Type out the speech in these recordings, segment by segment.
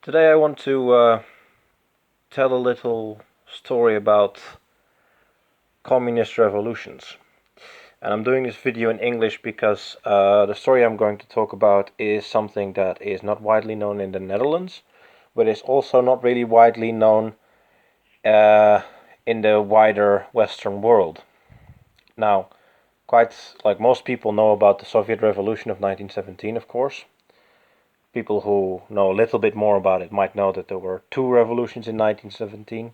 Today I want to tell a little story about communist revolutions. And I'm doing this video in English because the story I'm going to talk about is something that is not widely known in the Netherlands, but is also not really widely known uh, in the wider Western world. Now, quite like most people know about the Soviet Revolution of 1917, of course. People who know a little bit more about it might know that there were two revolutions in 1917.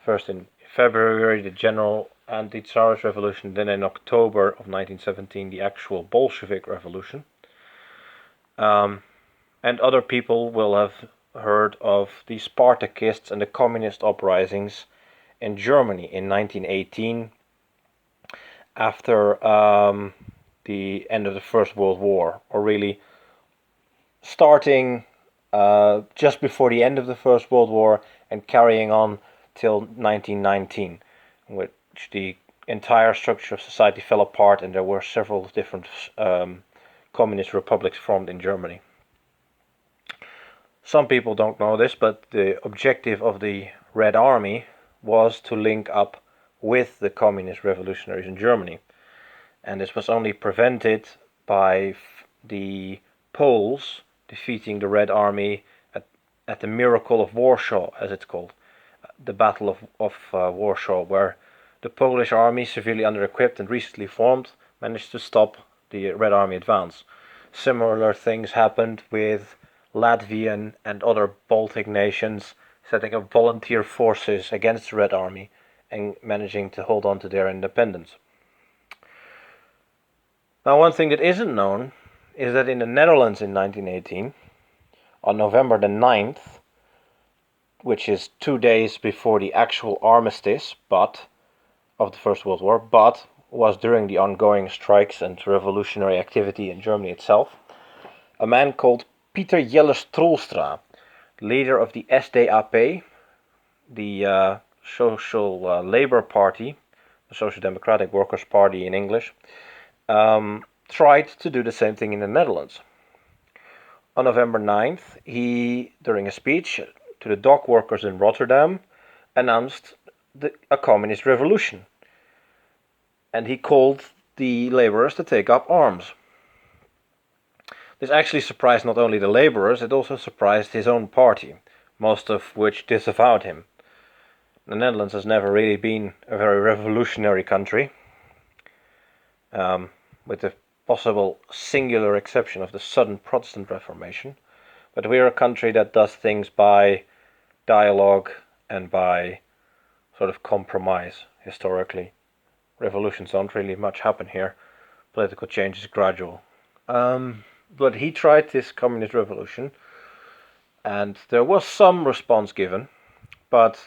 First in February, the general anti-Tsarist revolution, then in October of 1917, the actual Bolshevik revolution. And other people will have heard of the Spartakists and the communist uprisings in Germany in 1918 after the end of the First World War, or really starting just before the end of the First World War and carrying on till 1919, in which the entire structure of society fell apart and there were several different communist republics formed in Germany. Some people don't know this, but the objective of the Red Army was to link up with the communist revolutionaries in Germany. And this was only prevented by the Poles defeating the Red Army at the Miracle of Warsaw, as it's called, the Battle of Warsaw, where the Polish army, severely under-equipped and recently formed, managed to stop the Red Army advance. Similar things happened with Latvian and other Baltic nations setting up volunteer forces against the Red Army and managing to hold on to their independence. Now, one thing that isn't known is that in the Netherlands in 1918, on November the 9th, which is 2 days before the actual armistice of the First World War, but was during the ongoing strikes and revolutionary activity in Germany itself, a man called Pieter Jelles Troelstra, leader of the SDAP, the Social Labour Party, the Social Democratic Workers' Party in English, tried to do the same thing in the Netherlands. On November 9th, he, during a speech to the dock workers in Rotterdam, announced a communist revolution. And he called the laborers to take up arms. This actually surprised not only the laborers, it also surprised his own party, most of which disavowed him. The Netherlands has never really been a very revolutionary country, with the possible singular exception of the sudden Protestant Reformation, but we're a country that does things by dialogue and by sort of compromise historically. Revolutions don't really much happen here. Political change is gradual. But he tried this communist revolution, and there was some response given, but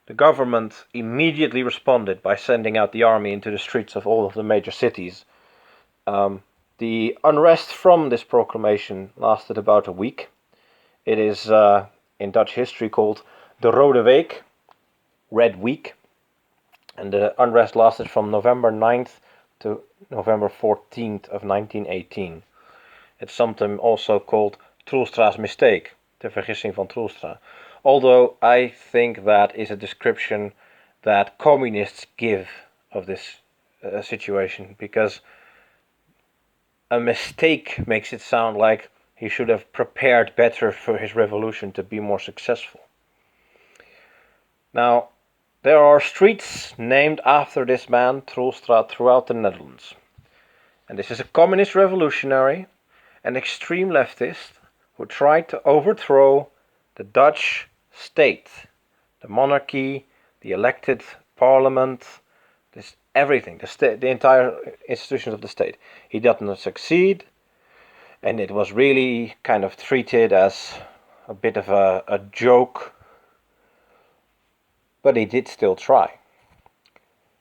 the government immediately responded by sending out the army into the streets of all of the major cities. The unrest from this proclamation lasted about a week. It is in Dutch history called de Rode Week, Red Week, and the unrest lasted from November 9th to November 14th of 1918. It's sometimes also called Troelstra's mistake, de vergissing van Troelstra. Although I think that is a description that communists give of this situation, because a mistake makes it sound like he should have prepared better for his revolution to be more successful. Now, there are streets named after this man, Troelstra, throughout the Netherlands. And this is a communist revolutionary, an extreme leftist, who tried to overthrow the Dutch state, the monarchy, the elected parliament, everything, the entire institutions of the state. He did not succeed, and it was really kind of treated as a bit of a joke, but he did still try.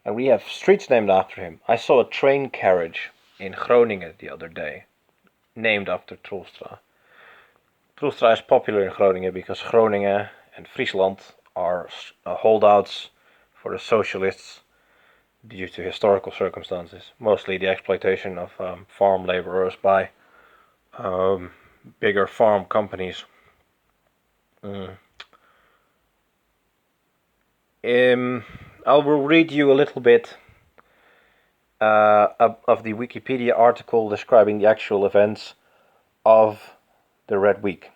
And we have streets named after him. I saw a train carriage in Groningen the other day, named after Troelstra. Troelstra is popular in Groningen because Groningen and Friesland are holdouts for the socialists due to historical circumstances, mostly the exploitation of farm laborers by bigger farm companies. Mm. I will read you a little bit of the Wikipedia article describing the actual events of the Red Week.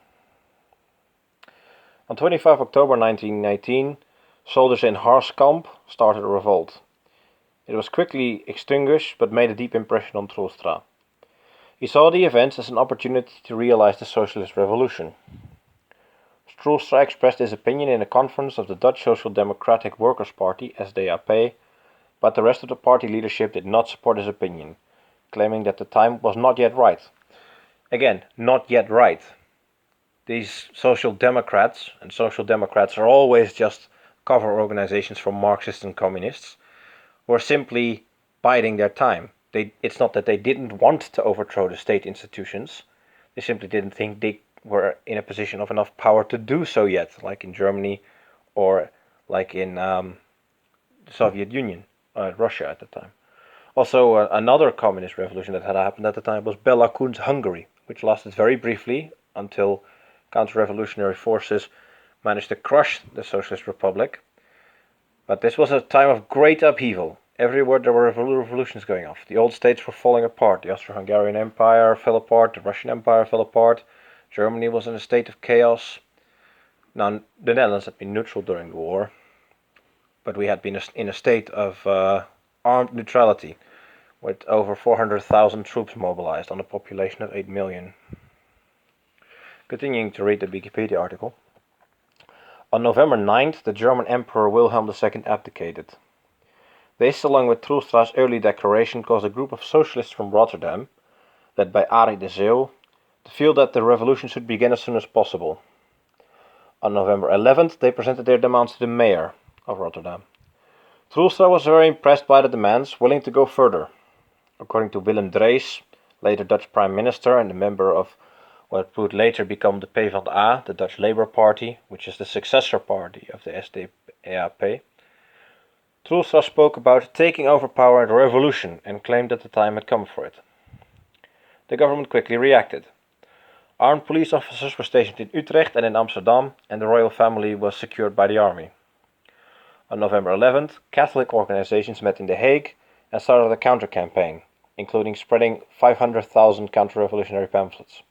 On 25 October 1919, soldiers in Harskamp started a revolt. It was quickly extinguished but made a deep impression on Troelstra. He saw the events as an opportunity to realize the socialist revolution. Troelstra expressed his opinion in a conference of the Dutch Social Democratic Workers' Party, SDAP, but the rest of the party leadership did not support his opinion, claiming that the time was not yet right. Again, not yet right. These social democrats, and social democrats are always just cover organizations for Marxists and communists, were simply biding their time. It's not that they didn't want to overthrow the state institutions, they simply didn't think they were in a position of enough power to do so yet, like in Germany or like in the Soviet Union, Russia at the time. Also, another communist revolution that had happened at the time was Bela Kun's Hungary, which lasted very briefly until counter-revolutionary forces managed to crush the Socialist Republic. But this was a time of great upheaval. Everywhere there were revolutions going off. The old states were falling apart. The Austro-Hungarian Empire fell apart. The Russian Empire fell apart. Germany was in a state of chaos. Now, the Netherlands had been neutral during the war, but we had been in a state of armed neutrality, with over 400,000 troops mobilized on a population of 8 million. Continuing to read the Wikipedia article. On November 9th, the German Emperor Wilhelm II abdicated. This, along with Troelstra's early declaration, caused a group of socialists from Rotterdam, led by Arie de Zeeuw, to feel that the revolution should begin as soon as possible. On November 11th, they presented their demands to the mayor of Rotterdam. Troelstra was very impressed by the demands, willing to go further. According to Willem Drees, later Dutch Prime Minister and a member of what would later become the PvdA, the Dutch Labour Party, which is the successor party of the SDAP, Troelstra spoke about taking over power and revolution and claimed that the time had come for it. The government quickly reacted. Armed police officers were stationed in Utrecht and in Amsterdam, and the royal family was secured by the army. On November 11th, Catholic organizations met in The Hague and started a counter-campaign, including spreading 500,000 counter-revolutionary pamphlets.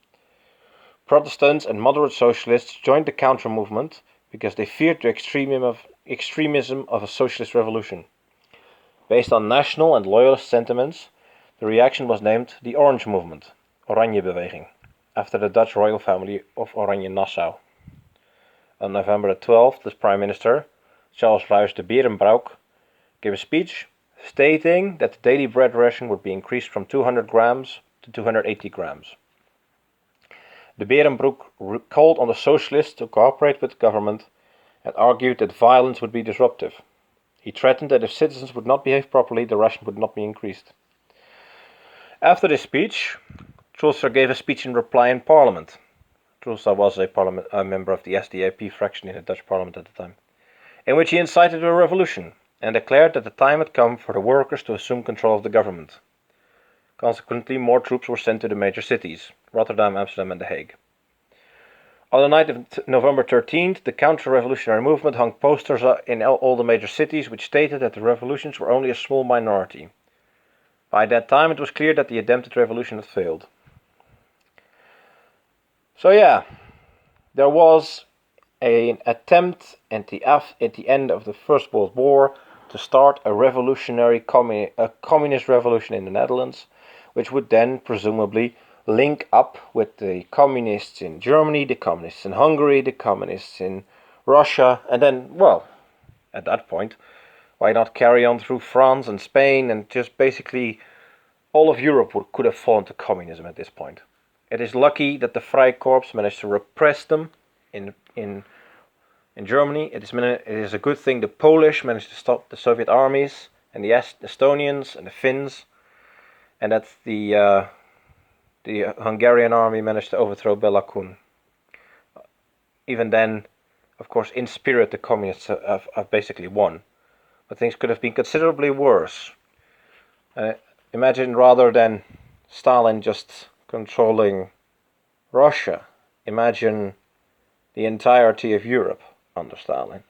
Protestants and moderate socialists joined the counter-movement because they feared the extremism of a socialist revolution. Based on national and loyalist sentiments, the reaction was named the Orange Movement, Oranjebeweging, after the Dutch royal family of Oranje-Nassau. On November 12th, the Prime Minister, Charles Ruys de Beerenbrouck, gave a speech stating that the daily bread ration would be increased from 200 grams to 280 grams. De Beerenbrouck called on the socialists to cooperate with the government and argued that violence would be disruptive. He threatened that if citizens would not behave properly, the ration would not be increased. After this speech, Troelstra gave a speech in reply in Parliament. Troelstra was a member of the SDAP fraction in the Dutch Parliament at the time, in which he incited a revolution and declared that the time had come for the workers to assume control of the government. Consequently, more troops were sent to the major cities, Rotterdam, Amsterdam and The Hague. On the night of November 13th, the counter-revolutionary movement hung posters in all the major cities which stated that the revolutions were only a small minority. By that time it was clear that the attempted revolution had failed. So yeah, there was an attempt at the end of the First World War to start a communist revolution in the Netherlands, which would then presumably link up with the communists in Germany, the communists in Hungary, the communists in Russia, and then, well, at that point, why not carry on through France and Spain, and just basically all of Europe could have fallen to communism at this point. It is lucky that the Freikorps managed to repress them in Germany. It is a good thing the Polish managed to stop the Soviet armies, and the Estonians and the Finns, and that the Hungarian army managed to overthrow Bela Kun. Even then, of course, in spirit, the communists have basically won. But things could have been considerably worse. Imagine rather than Stalin just controlling Russia, imagine the entirety of Europe under Stalin.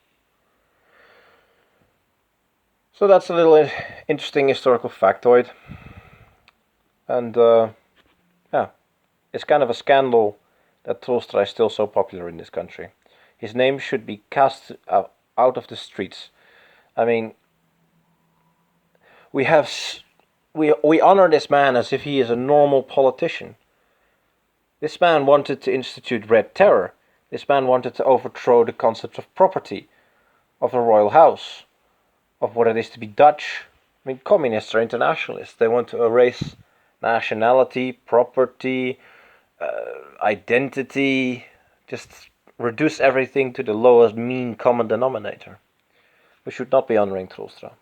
So that's a little interesting historical factoid. And yeah, it's kind of a scandal that Troelstra is still so popular in this country. His name should be cast out of the streets. I mean, we honor this man as if he is a normal politician. This man wanted to institute Red Terror. This man wanted to overthrow the concept of property, of the royal house, of what it is to be Dutch. I mean, communists are internationalists. They want to erase nationality, property, identity, just reduce everything to the lowest mean common denominator. We should not be honoring Troelstra.